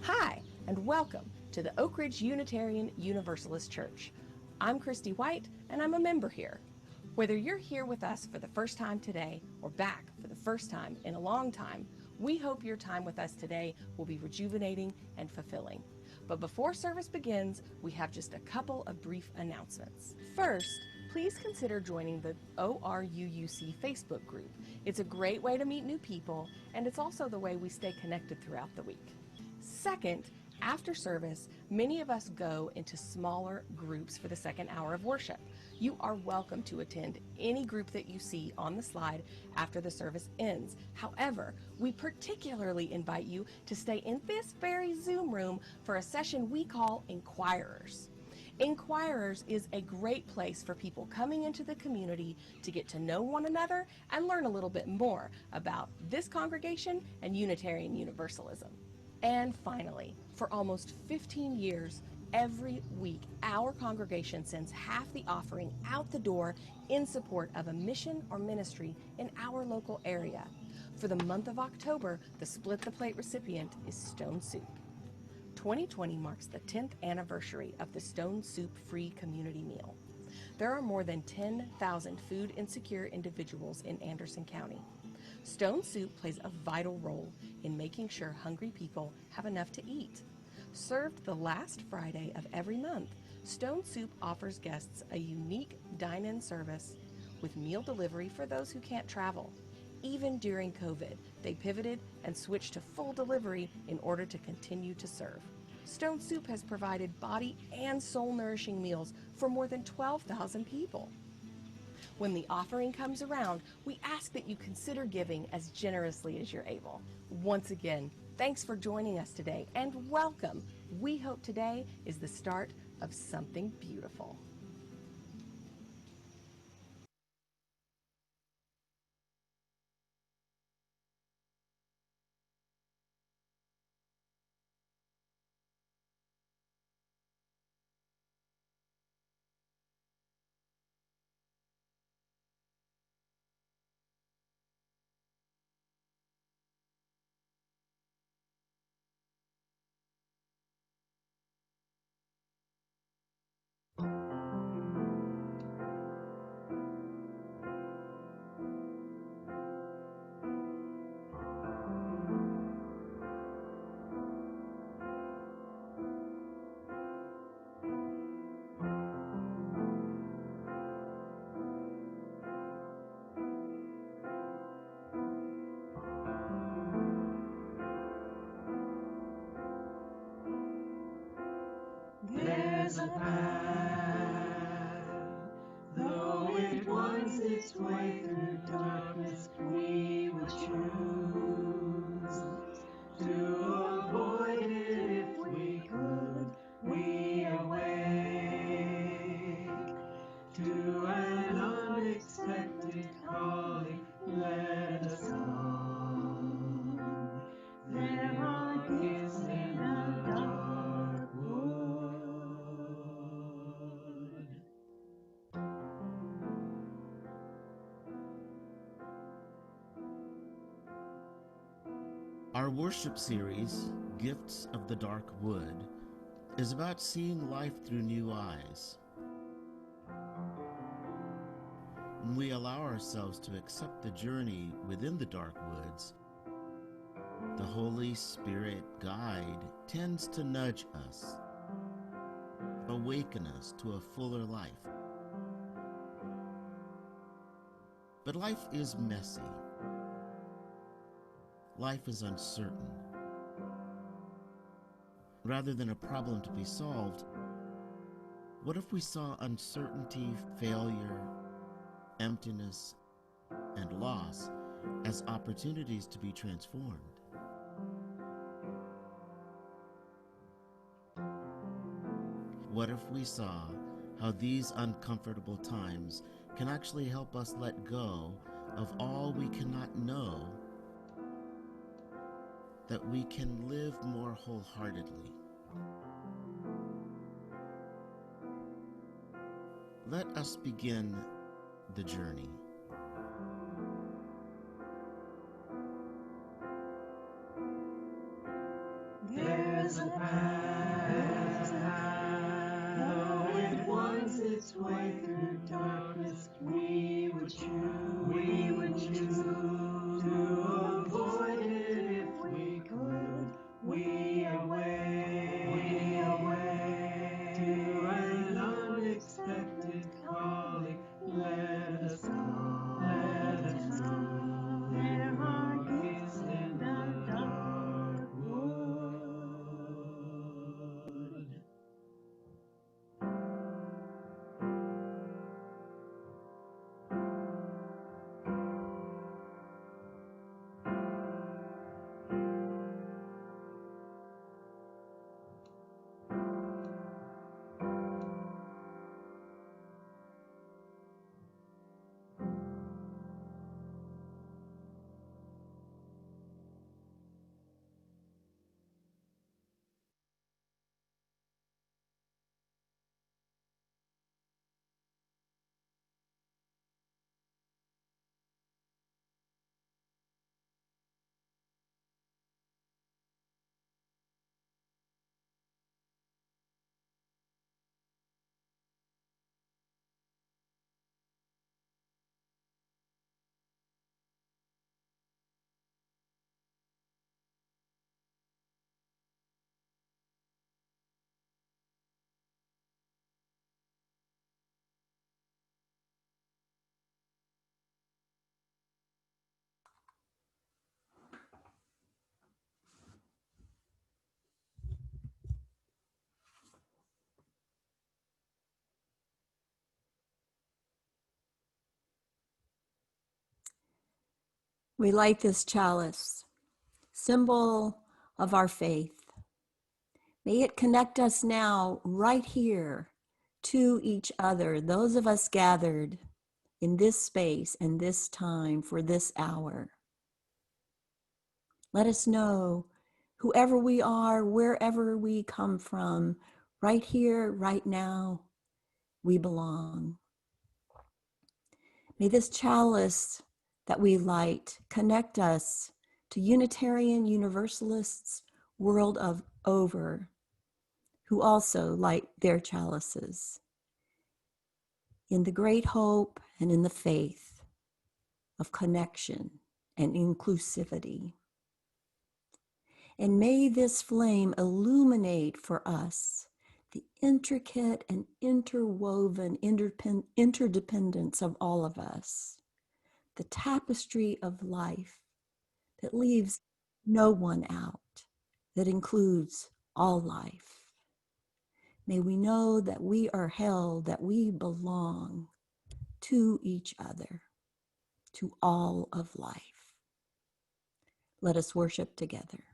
Hi, and welcome to the Oak Ridge Unitarian Universalist Church. I'm Christy White, and I'm a member here. Whether you're here with us for the first time today or back for the first time in a long time, we hope your time with us today will be rejuvenating and fulfilling. But before service begins, we have just a couple of brief announcements. First, please consider joining the ORUUC Facebook group. It's a great way to meet new people, and it's also the way we stay connected throughout the week. Second, after service, many of us go into smaller groups for the second hour of worship. You are welcome to attend any group that you see on the slide after the service ends. However, we particularly invite you to stay in this very Zoom room for a session we call Inquirers. Inquirers is a great place for people coming into the community to get to know one another and learn a little bit more about this congregation and Unitarian Universalism. And finally, for almost 15 years, every week, our congregation sends half the offering out the door in support of a mission or ministry in our local area. For the month of October, the Split the Plate recipient is Stone Soup. 2020 marks the 10th anniversary of the Stone Soup free community meal. There are more than 10,000 food insecure individuals in Anderson County. Stone Soup plays a vital role in making sure hungry people have enough to eat. Served the last Friday of every month, Stone Soup offers guests a unique dine-in service with meal delivery for those who can't travel. Even during COVID, they pivoted and switched to full delivery in order to continue to serve. Stone Soup has provided body and soul-nourishing meals for more than 12,000 people. When the offering comes around, we ask that you consider giving as generously as you're able. Once again, thanks for joining us today and welcome. We hope today is the start of something beautiful. There's a path, though it winds its way through darkness, we would choose to avoid it if we could. We awake to an unexpected calling. Let us come. There are gifts in the dark wood. Our worship series, Gifts of the Dark Wood, is about seeing life through new eyes. When we allow ourselves to accept the journey within the dark woods, the Holy Spirit guide tends to nudge us, awaken us to a fuller life. But life is messy. Life is uncertain. Rather than a problem to be solved, what if we saw uncertainty, failure, emptiness, and loss as opportunities to be transformed? What if we saw how these uncomfortable times can actually help us let go of all we cannot know, that we can live more wholeheartedly? Let us begin the journey. There's a would choose to avoid it if we could. We awake to an unexpected calling. Let us come, let us come. There are gifts in the dark wood. We light this chalice, symbol of our faith. May it connect us now, right here, to each other, those of us gathered in this space and this time for this hour. Let us know, whoever we are, wherever we come from, right here, right now, we belong. May this chalice that we light connect us to Unitarian Universalists world over, who also light their chalices in the great hope and in the faith of connection and inclusivity. And may this flame illuminate for us the intricate and interwoven interdependence of all of us, the tapestry of life that leaves no one out, that includes all life. May we know that we are held, that we belong to each other, to all of life. Let us worship together.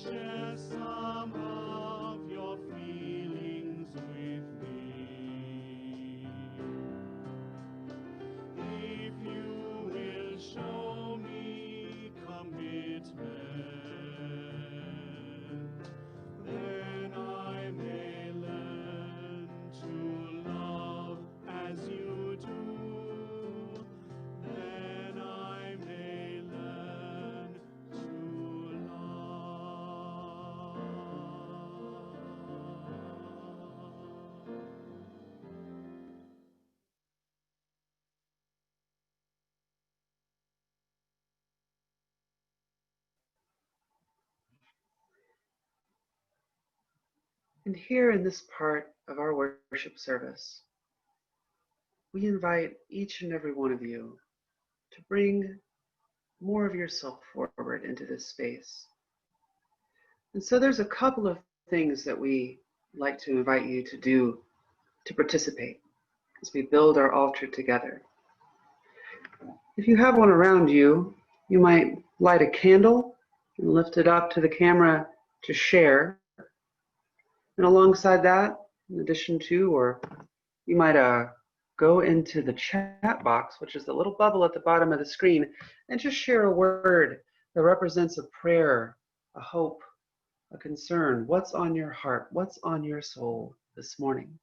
share some of your feelings with me. If you will show me commitment, then I may learn to love as you do. Then I may learn to love. And here in this part of our worship service, we invite each and every one of you to bring more of yourself forward into this space. And so there's a couple of things that we like to invite you to do to participate as we build our altar together. If you have one around you, you might light a candle and lift it up to the camera to share. And alongside that, in addition to, or you might go into the chat box, which is the little bubble at the bottom of the screen, and just share a word that represents a prayer, a hope, a concern. What's on your heart? What's on your soul this morning?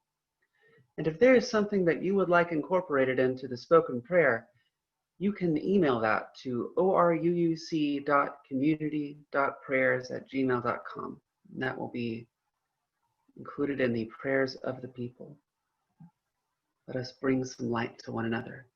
And if there is something that you would like incorporated into the spoken prayer, you can email that to oruuc.community.prayers@gmail.com. And that will be included in the prayers of the people. Let us bring some light to one another.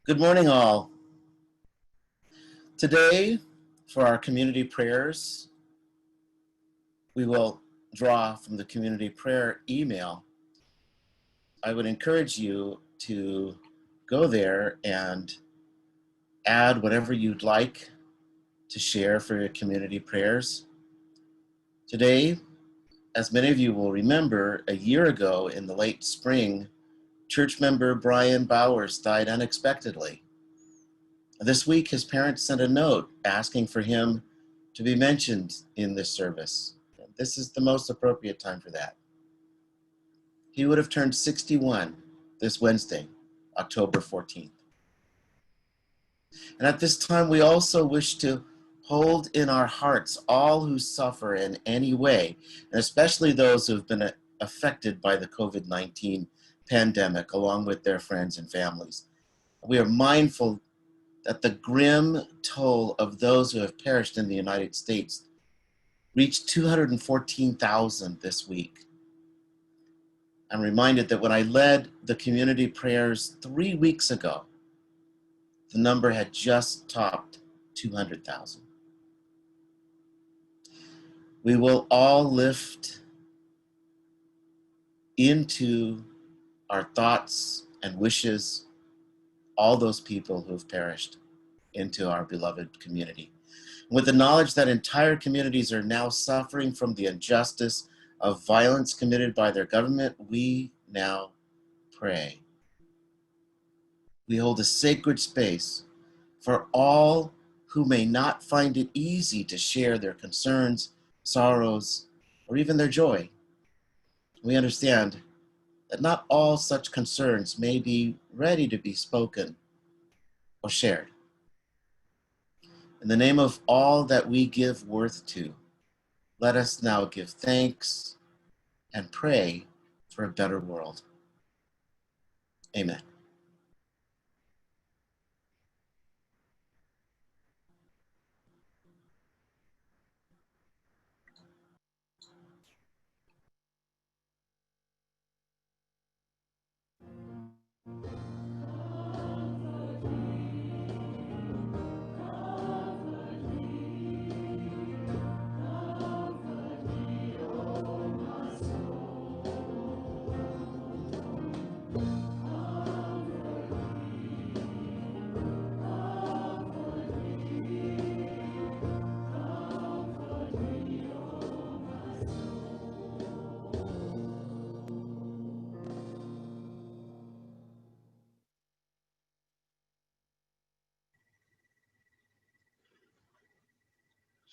Good morning, all. Today, for our community prayers, we will draw from the community prayer email. I would encourage you to go there and add whatever you'd like to share for your community prayers. Today, as many of you will remember, a year ago in the late spring, church member Brian Bowers died unexpectedly. This week, his parents sent a note asking for him to be mentioned in this service. This is the most appropriate time for that. He would have turned 61 this Wednesday, October 14th. And at this time, we also wish to hold in our hearts all who suffer in any way, and especially those who have been affected by the COVID-19 pandemic, along with their friends and families. We are mindful that the grim toll of those who have perished in the United States reached 214,000 this week. I'm reminded that when I led the community prayers 3 weeks ago, the number had just topped 200,000. We will all lift into our thoughts and wishes all those people who have perished into our beloved community. With the knowledge that entire communities are now suffering from the injustice of violence committed by their government, we now pray. We hold a sacred space for all who may not find it easy to share their concerns, sorrows, or even their joy. We understand that not all such concerns may be ready to be spoken or shared. In the name of all that we give worth to, let us now give thanks and pray for a better world. Amen.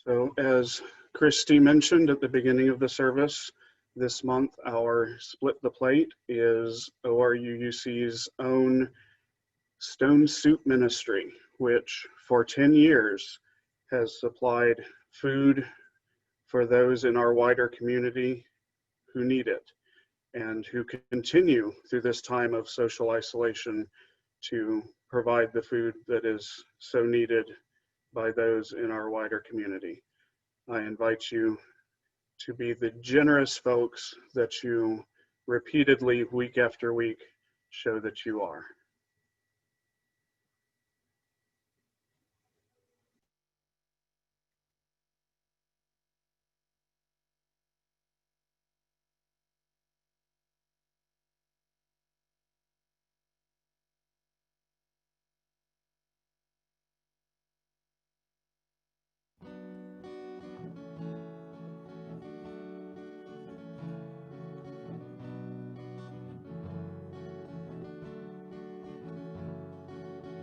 So as Christy mentioned at the beginning of the service, this month our Split the Plate is ORUUC's own Stone Soup Ministry, which for 10 years has supplied food for those in our wider community who need it and who continue through this time of social isolation to provide the food that is so needed by those in our wider community. I invite you to be the generous folks that you repeatedly, week after week, show that you are.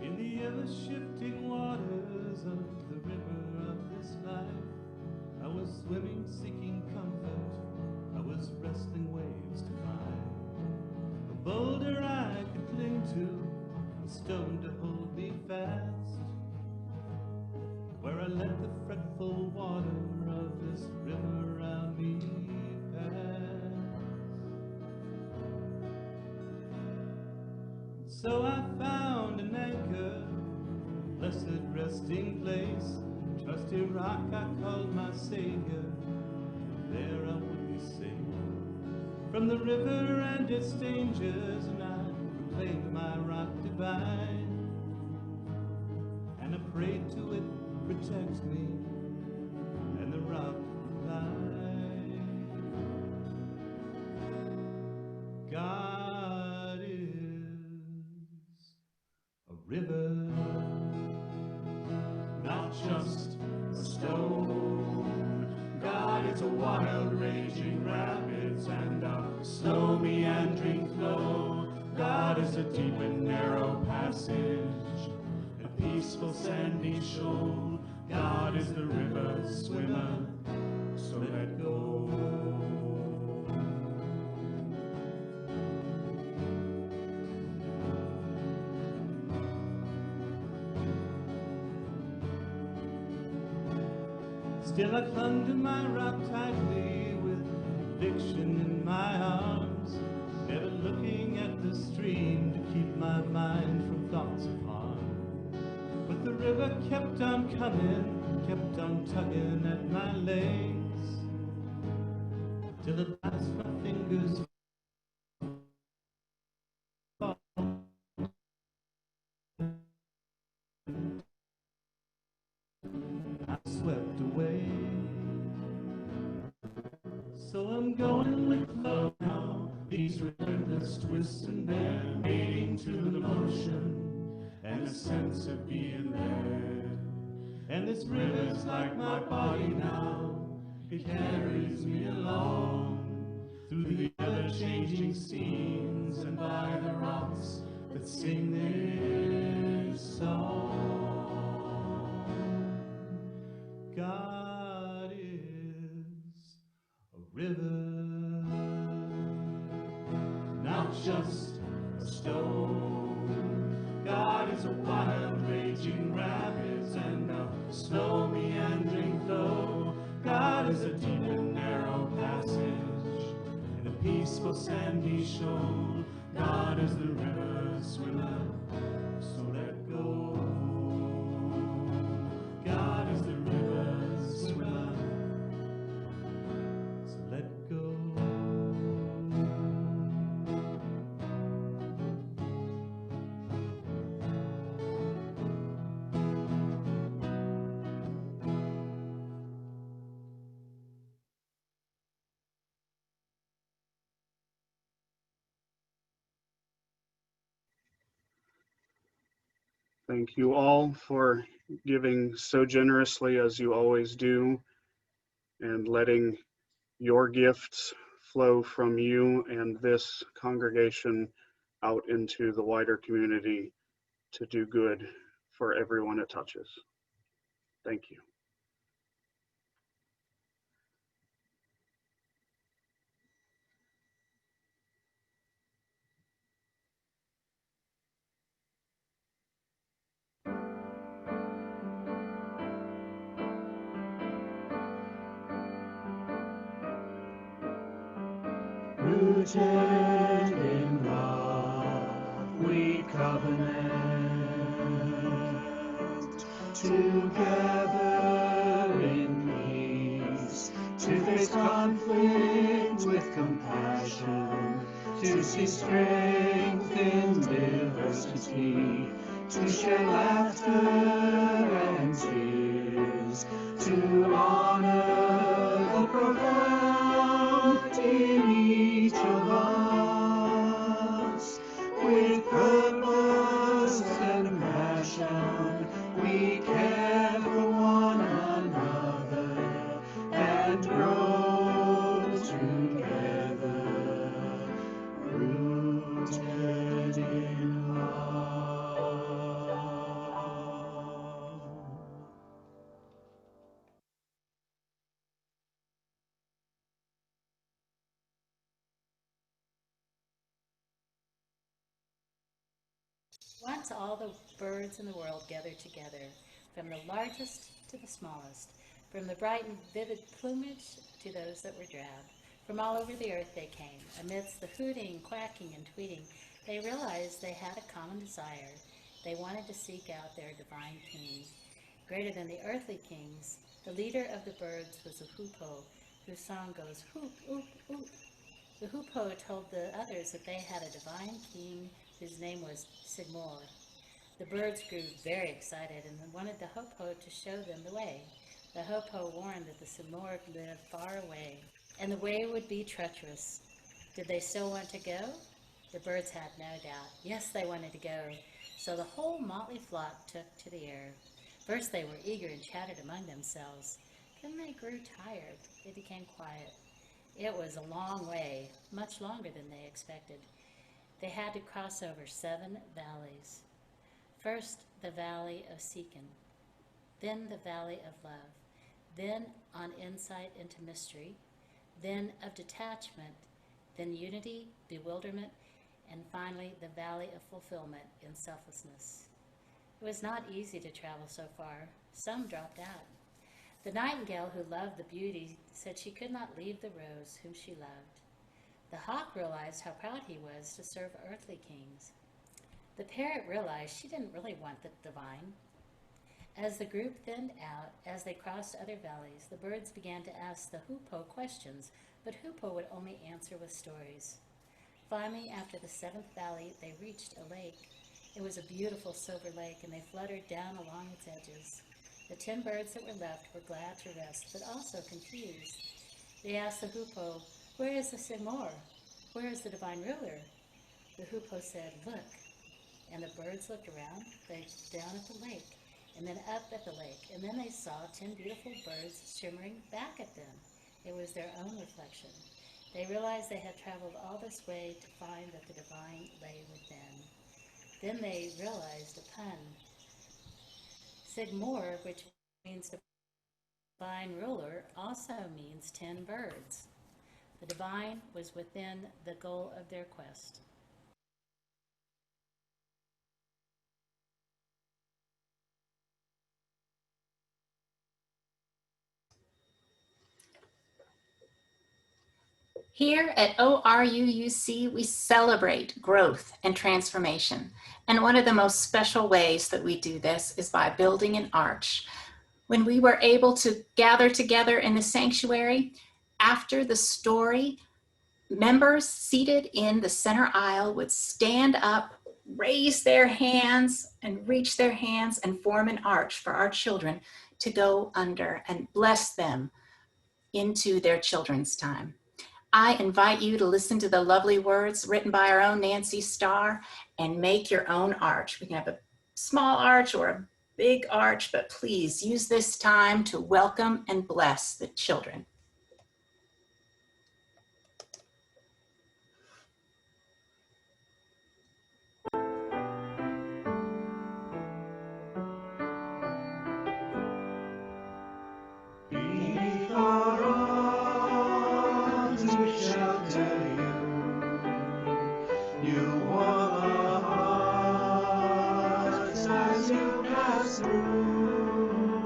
In the ever-shifting waters of the river of this life, I was swimming, seeking comfort. I was wrestling waves to find a boulder I could cling to, a stone to hold me fast, where I let the fretful water of this river around me pass. So I found an anchor, blessed resting place, trusty rock I called my Savior. There I would be safe from the river and its dangers, and I proclaimed my rock divine. and I prayed to it, protect me, and the rock replied, God is a river, not just a stone. God is a wild raging rapids and a slow meandering flow. God is a deep and narrow passage, a peaceful sandy shoal. God is the river swimmer, so let go. Still I clung to my rock tightly with conviction in my arms, never looking at the stream to keep my mind from thoughts of harm. But the river kept on coming, kept on tugging at my legs, till at last my fingers I swept away. So I'm going with flow now, these relentless twists and bends, waiting to the motion and a sense of being there. And this river's like my body now, it carries me along through the ever-changing scenes and by the rocks that sing this song. God is a river, not just a stone. God is a wild raging rapids and a slow meandering flow. God is a deep and narrow passage and a peaceful sandy shoal. God is the river swimmer, so let go. God is the river swimmer, so let go. Thank you all for giving so generously as you always do, and letting your gifts flow from you and this congregation out into the wider community to do good for everyone it touches. Thank you. Rooted in love, we covenant, together in peace, to face conflict with compassion, to see strength in diversity, to share laughter and tears, to honor the profound in each of us. With purpose and passion, we care for one another and grow together, rooted in love. Once all the birds in the world gathered together, from the largest to the smallest, from the bright and vivid plumage to those that were drab. From all over the earth they came. Amidst the hooting, quacking, and tweeting, they realized they had a common desire. They wanted to seek out their divine king. Greater than the earthly kings, the leader of the birds was a hoopoe, whose song goes, hoop, oop, oop. The hoopoe told the others that they had a divine king whose name was Sigmor. The birds grew very excited and wanted the hopo to show them the way. The hopo warned that the Simorgh lived far away, and the way would be treacherous. Did they still want to go? The birds had no doubt. Yes, they wanted to go. So the whole motley flock took to the air. First they were eager and chatted among themselves. Then they grew tired. They became quiet. It was a long way, much longer than they expected. They had to cross over 7 valleys. First, the valley of Seekin, then the valley of love, then on insight into mystery, then of detachment, then unity, bewilderment, and finally the valley of fulfillment in selflessness. It was not easy to travel so far. Some dropped out. The nightingale who loved the beauty said she could not leave the rose whom she loved. The hawk realized how proud he was to serve earthly kings. The parrot realized she didn't really want the divine. As the group thinned out, as they crossed other valleys, the birds began to ask the hoopoe questions, but hoopoe would only answer with stories. Finally, after the 7th valley, they reached a lake. It was a beautiful silver lake, and they fluttered down along its edges. The 10 birds that were left were glad to rest, but also confused. They asked the hoopoe, "Where is the Simorgh? Where is the divine ruler?" The hoopoe said, "Look." And the birds looked around, they down at the lake, and then up at the lake, and then they saw 10 beautiful birds shimmering back at them. It was their own reflection. They realized they had traveled all this way to find that the divine lay within. Then they realized a pun. Sigmor, which means divine ruler, also means 10 birds. The divine was within the goal of their quest. Here at ORUUC, we celebrate growth and transformation. And one of the most special ways that we do this is by building an arch. When we were able to gather together in the sanctuary, after the story, members seated in the center aisle would stand up, raise their hands, and reach their hands and form an arch for our children to go under and bless them into their children's time. I invite you to listen to the lovely words written by our own Nancy Starr and make your own arch. We can have a small arch or a big arch, but please use this time to welcome and bless the children. Beneath our arms we shelter you. You warm our hearts as you pass through.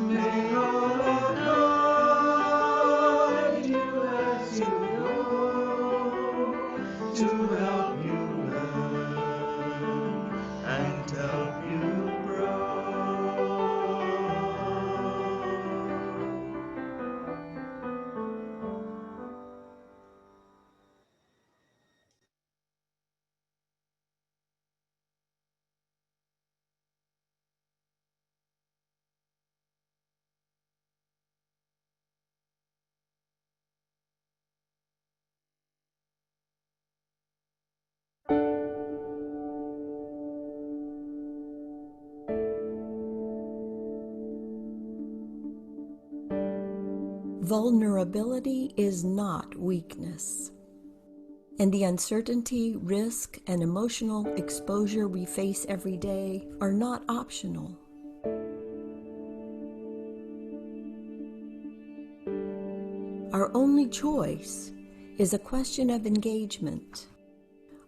May our Lord guide you as you go, to help you learn and help you grow. Vulnerability is not weakness, and the uncertainty, risk, and emotional exposure we face every day are not optional. Our only choice is a question of engagement.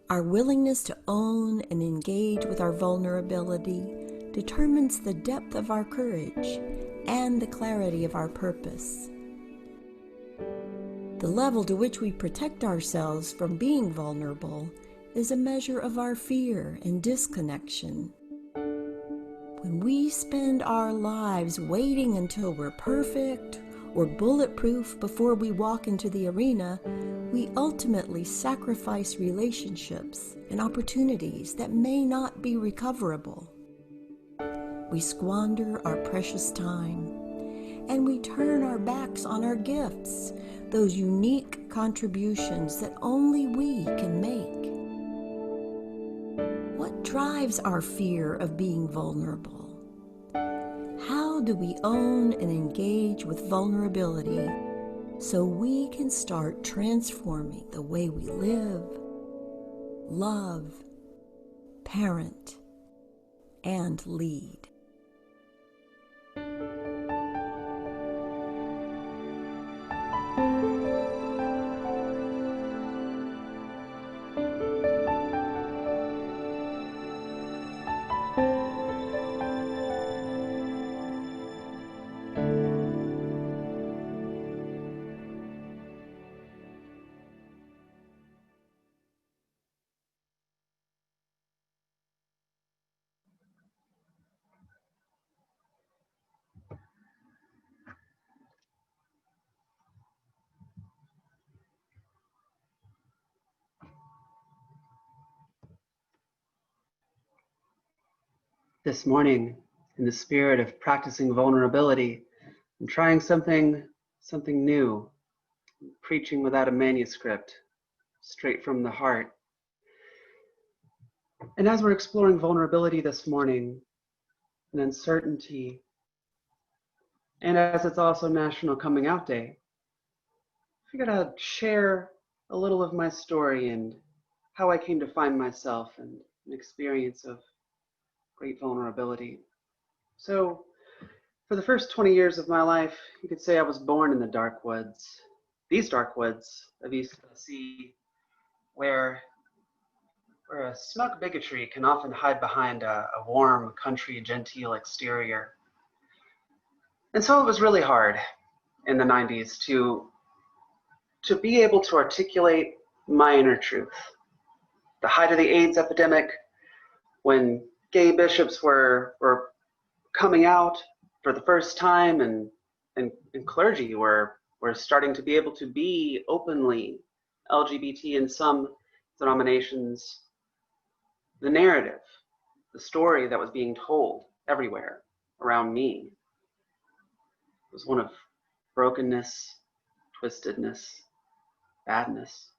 Our willingness to own and engage with our vulnerability determines the depth of our courage and the clarity of our purpose. The level to which we protect ourselves from being vulnerable is a measure of our fear and disconnection. When we spend our lives waiting until we're perfect or bulletproof before we walk into the arena, we ultimately sacrifice relationships and opportunities that may not be recoverable. we squander our precious time, and we turn our backs on our gifts, those unique contributions that only we can make. What drives our fear of being vulnerable? How do we own and engage with vulnerability so we can start transforming the way we live, love, parent, and lead? This morning, in the spirit of practicing vulnerability, I'm trying something new, preaching without a manuscript, straight from the heart. And as we're exploring vulnerability this morning, and uncertainty, and as it's also National Coming Out Day, I figured I'd share a little of my story and how I came to find myself and an experience of great vulnerability. So, for the first 20 years of my life, you could say I was born in the dark woods. These dark woods of East Tennessee, where a smug bigotry can often hide behind a warm, country, genteel exterior. And so it was really hard in the 90s to be able to articulate my inner truth. The height of the AIDS epidemic, when gay bishops were coming out for the first time, and clergy were starting to be able to be openly LGBT in some denominations, the narrative, the story that was being told everywhere around me was one of brokenness, twistedness, badness,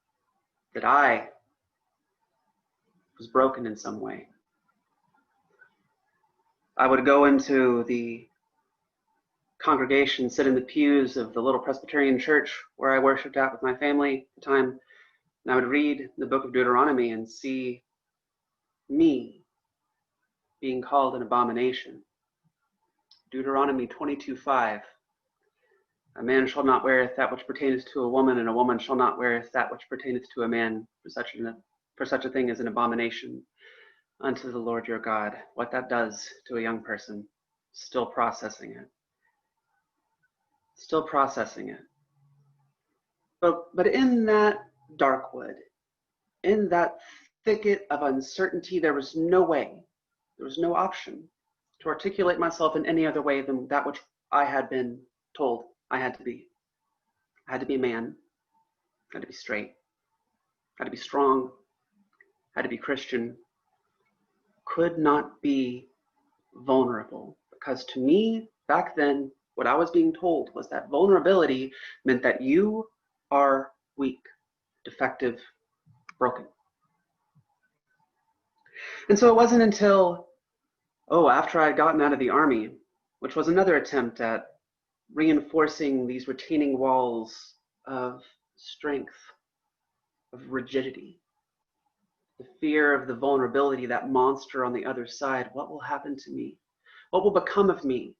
that I was broken in some way. I would go into the congregation, sit in the pews of the little Presbyterian church where I worshiped at with my family at the time, and I would read the book of Deuteronomy and see me being called an abomination. Deuteronomy 22:5. A man shall not weareth that which pertaineth to a woman, and a woman shall not weareth that which pertaineth to a man, for such a thing as an abomination unto the Lord your God. What that does to a young person, still processing it. Still processing it. But in that dark wood, in that thicket of uncertainty, there was no way, there was no option to articulate myself in any other way than that which I had been told I had to be. I had to be a man, I had to be straight, I had to be strong, I had to be Christian, could not be vulnerable. Because to me, back then, what I was being told was that vulnerability meant that you are weak, defective, broken. And so it wasn't until, after I had gotten out of the Army, which was another attempt at reinforcing these retaining walls of strength, of rigidity, the fear of the vulnerability, that monster on the other side. What will happen to me? What will become of me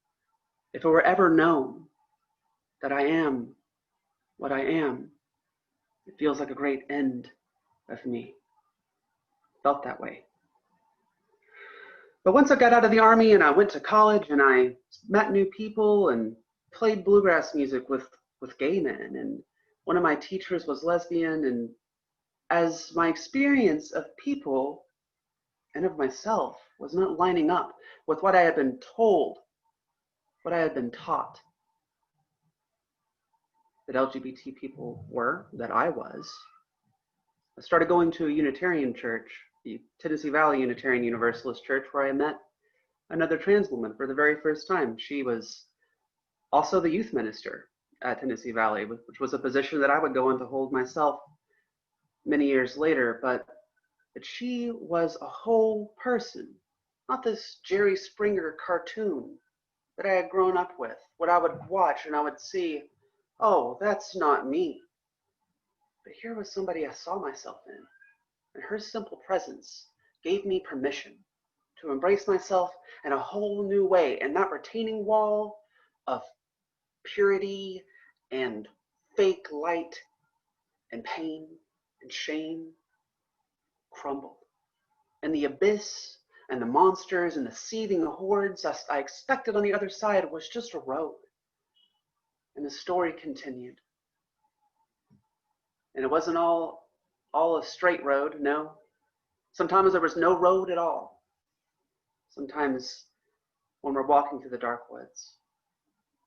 if it were ever known that I am what I am? It feels like a great end of me. Felt that way. But once I got out of the Army and I went to college and I met new people and played bluegrass music with gay men, and one of my teachers was lesbian, and as my experience of people and of myself was not lining up with what I had been told, what I had been taught that LGBT people were, that I was, I started going to a Unitarian church, the Tennessee Valley Unitarian Universalist Church, where I met another trans woman for the very first time. She was also the youth minister at Tennessee Valley, which was a position that I would go on to hold myself many years later, but she was a whole person, not this Jerry Springer cartoon that I had grown up with, what I would watch and I would see, oh, that's not me. But here was somebody I saw myself in, and her simple presence gave me permission to embrace myself in a whole new way, and that retaining wall of purity and fake light and pain and shame crumbled. And the abyss and the monsters and the seething hordes I expected on the other side was just a road. And the story continued. And it wasn't all a straight road, no. Sometimes there was no road at all. Sometimes when we're walking through the dark woods,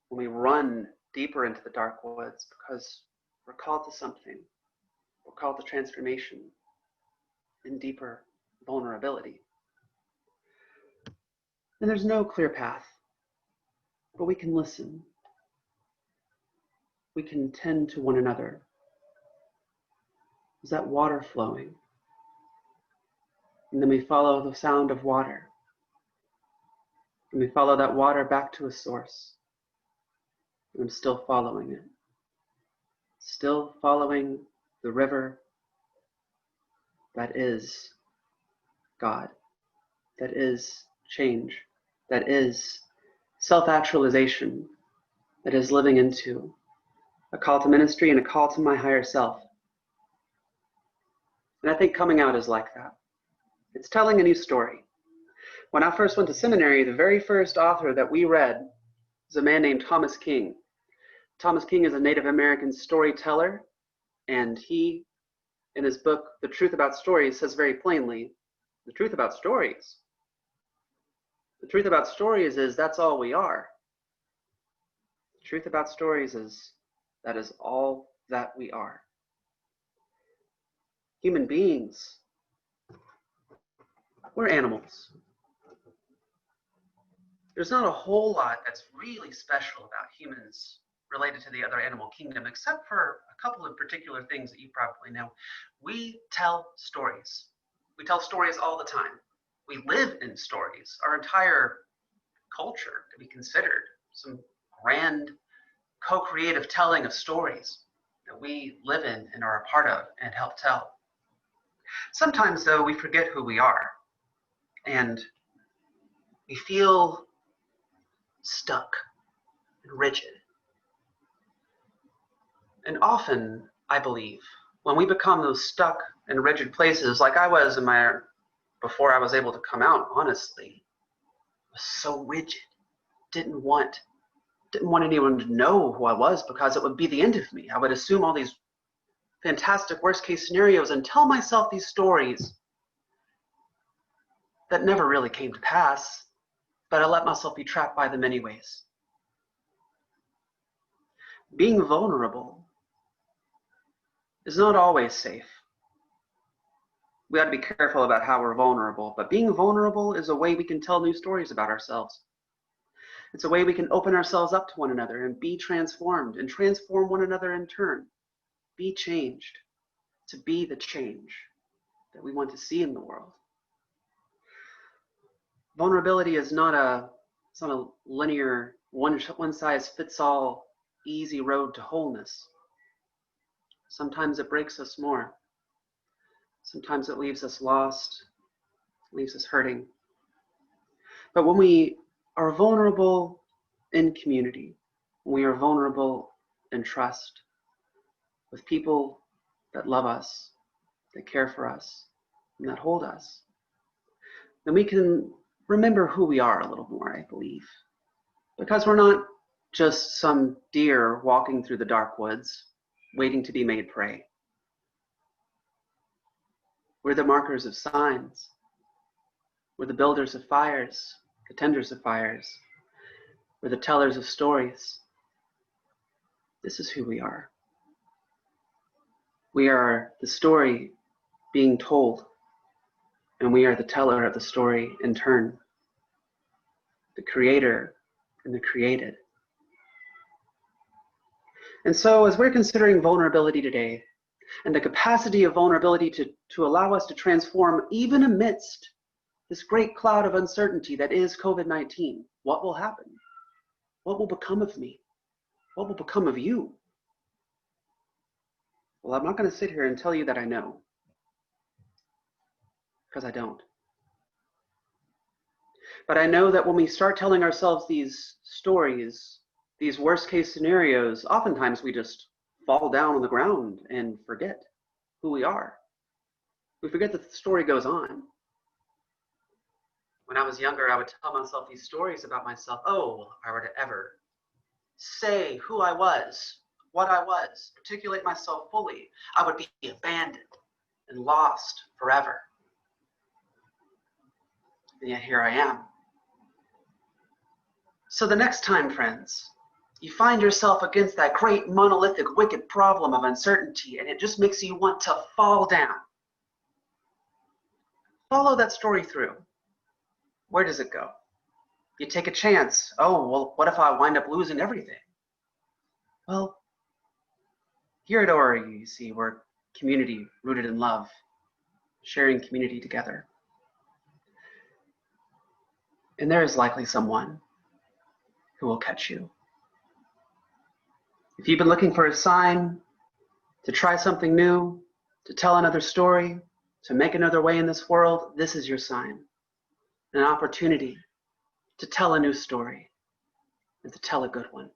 when we run deeper into the dark woods because we're called to something, we're called to transformation and deeper vulnerability. And there's no clear path, but we can listen. We can tend to one another. Is that water flowing? And then we follow the sound of water. And we follow that water back to a source. And I'm still following it. Still following the river that is God, that is change, that is self-actualization, that is living into a call to ministry and a call to my higher self. And I think coming out is like that. It's telling a new story. When I first went to seminary, the very first author that we read was a man named Thomas King. Thomas King is a Native American storyteller, and he, in his book, The Truth About Stories, says very plainly, the truth about stories. The truth about stories is that's all we are. The truth about stories is that is all that we are. Human beings, we're animals. There's not a whole lot that's really special about humans related to the other animal kingdom, except for a couple of particular things that you probably know. We tell stories. We tell stories all the time. We live in stories. Our entire culture could be considered some grand co-creative telling of stories that we live in and are a part of and help tell. Sometimes, though, we forget who we are, and we feel stuck and rigid. And often, I believe, when we become those stuck and rigid places, like I was before I was able to come out, honestly, I was so rigid, didn't want anyone to know who I was because it would be the end of me. I would assume all these fantastic worst case scenarios and tell myself these stories that never really came to pass, but I let myself be trapped by them anyways. Being vulnerable is not always safe. We ought to be careful about how we're vulnerable, but being vulnerable is a way we can tell new stories about ourselves. It's a way we can open ourselves up to one another and be transformed and transform one another in turn. Be changed to be the change that we want to see in the world. Vulnerability is not a linear, one-size-fits-all, easy road to wholeness. Sometimes it breaks us more. Sometimes it leaves us lost, leaves us hurting. But when we are vulnerable in community, when we are vulnerable in trust with people that love us, that care for us, and that hold us, then we can remember who we are a little more, I believe. Because we're not just some deer walking through the dark woods, waiting to be made prey. We're the markers of signs. We're the builders of fires, the tenders of fires. We're the tellers of stories. This is who we are. We are the story being told, and we are the teller of the story in turn. the creator, and the created. And so as we're considering vulnerability today, and the capacity of vulnerability to allow us to transform even amidst this great cloud of uncertainty that is COVID-19, what will happen? What will become of me? What will become of you? Well, I'm not going to sit here and tell you that I know, because I don't. But I know that when we start telling ourselves these stories, these worst case scenarios, oftentimes we just fall down on the ground and forget who we are. We forget that the story goes on. When I was younger, I would tell myself these stories about myself. Oh, if I were to ever say who I was, what I was, articulate myself fully, I would be abandoned and lost forever. And yet here I am. So the next time, friends, you find yourself against that great monolithic wicked problem of uncertainty and it just makes you want to fall down, follow that story through. Where does it go? You take a chance. Oh, well, what if I wind up losing everything? Well, here at ORUUC, you see, we're community rooted in love, sharing community together. And there is likely someone who will catch you. If you've been looking for a sign to try something new, to tell another story, to make another way in this world, this is your sign. An opportunity to tell a new story and to tell a good one.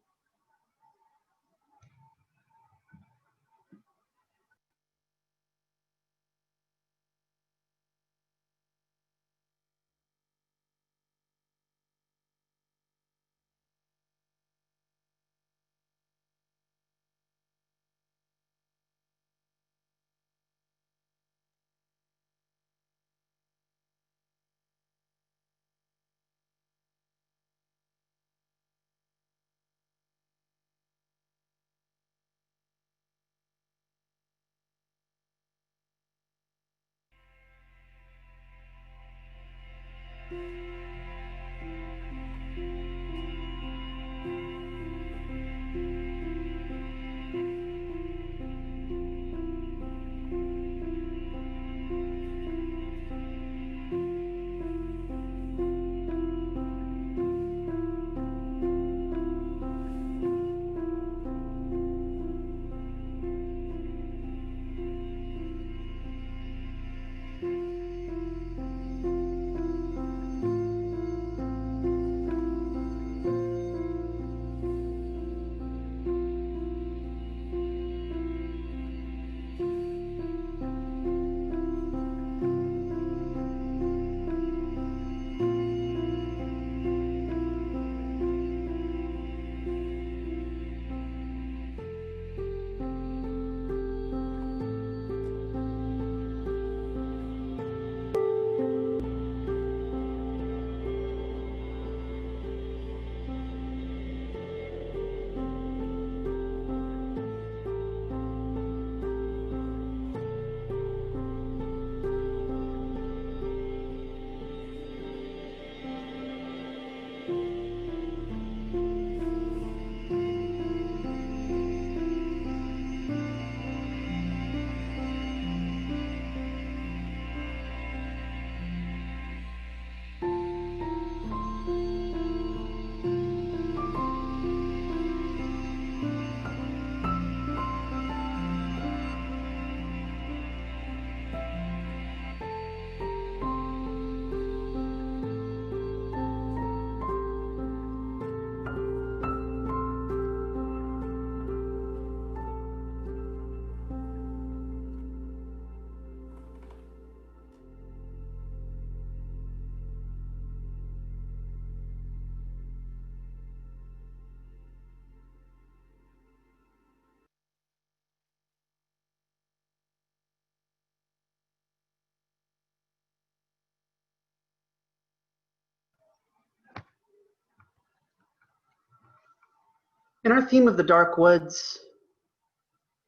In our theme of the dark woods,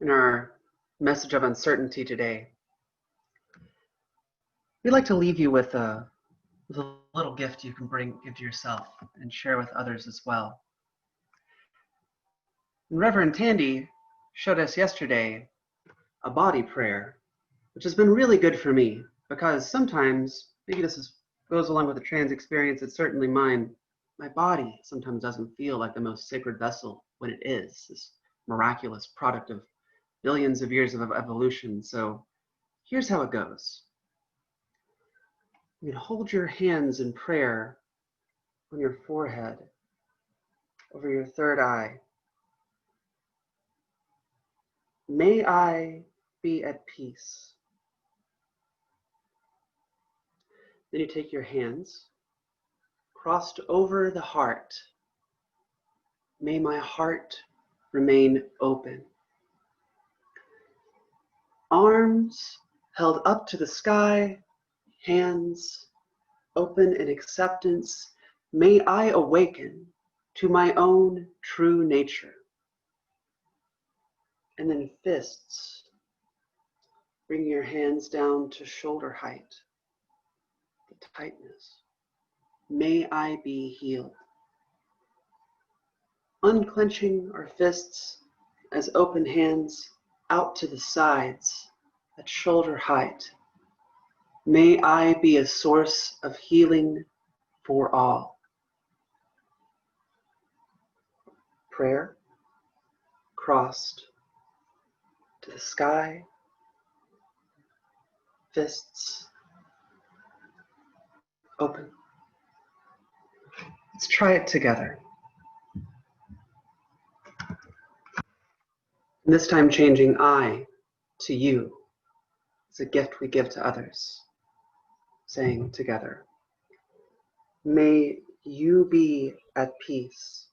in our message of uncertainty today, we'd like to leave you with a with a little gift you can give to yourself and share with others as well. And Reverend Tandy showed us yesterday a body prayer, which has been really good for me, because sometimes, maybe goes along with the trans experience, it's certainly mine, my body sometimes doesn't feel like the most sacred vessel when it is, this miraculous product of billions of years of evolution. So here's how it goes. You can hold your hands in prayer on your forehead, over your third eye. May I be at peace. Then you take your hands, crossed over the heart. May my heart remain open. Arms held up to the sky, hands open in acceptance. May I awaken to my own true nature. And then fists. Bring your hands down to shoulder height, the tightness. May I be healed. Unclenching our fists as open hands out to the sides at shoulder height. May I be a source of healing for all. Prayer crossed to the sky, fists open. Let's try it together. And this time changing I to you. It's a gift we give to others. Saying together, may you be at peace.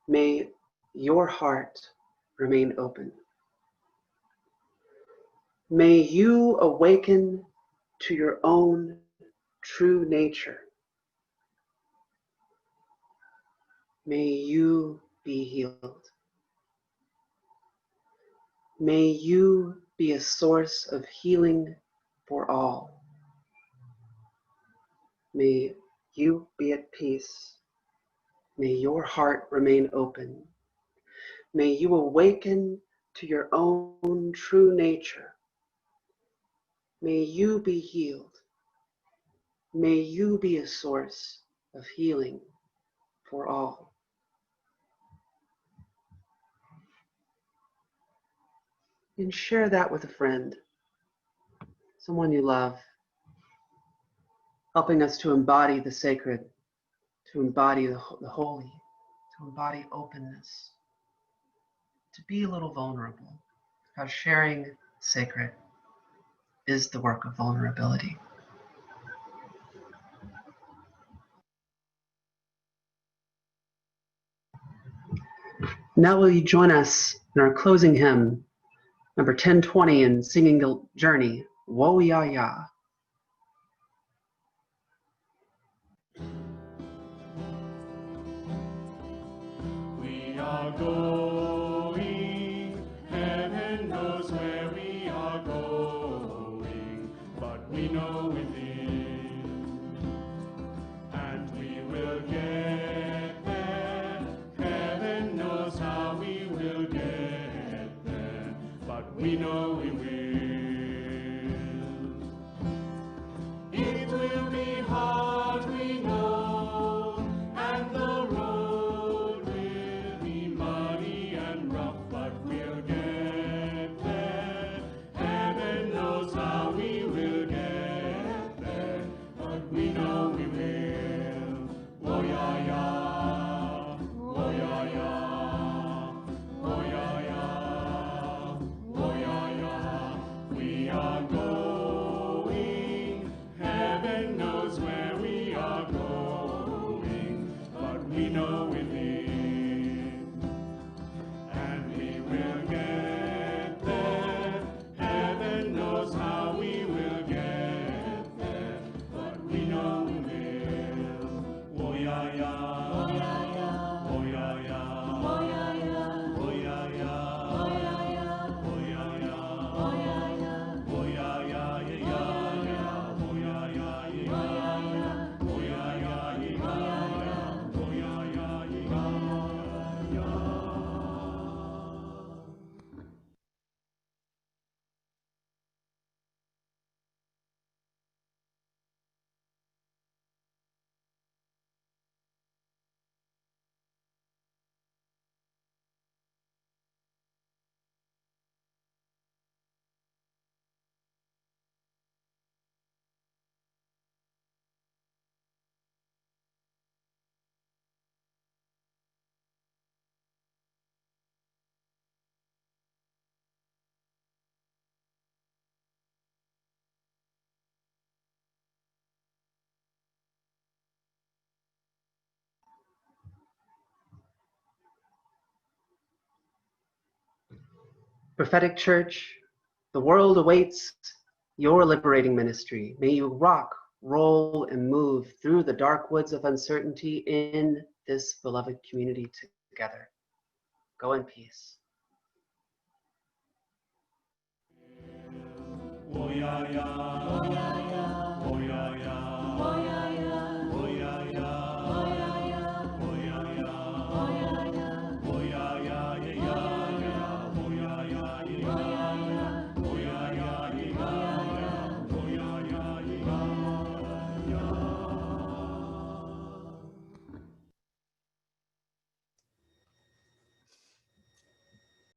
May your heart remain open. May you awaken to your own true nature. May you be healed. May you be a source of healing for all. May you be at peace. May your heart remain open. May you awaken to your own true nature. May you be healed. May you be a source of healing for all. And share that with a friend, someone you love, helping us to embody the sacred, to embody the holy, to embody openness, to be a little vulnerable, because sharing sacred is the work of vulnerability. Now will you join us in our closing hymn, number 1020, in singing the journey, Wo Ya Ya. We are going, heaven knows where we are going, but we know it is, and we will get there. Heaven knows how we will get there, but we know we will. It will be hard, we know, and the road will be muddy and rough, but we'll get there. Heaven knows how we will get there, but we know we will. Oh yeah, yeah. Oh yeah, yeah. Oh yeah, yeah. Oh yeah, yeah. Prophetic Church, the world awaits your liberating ministry. May you rock, roll, and move through the dark woods of uncertainty in this beloved community together. Go in peace.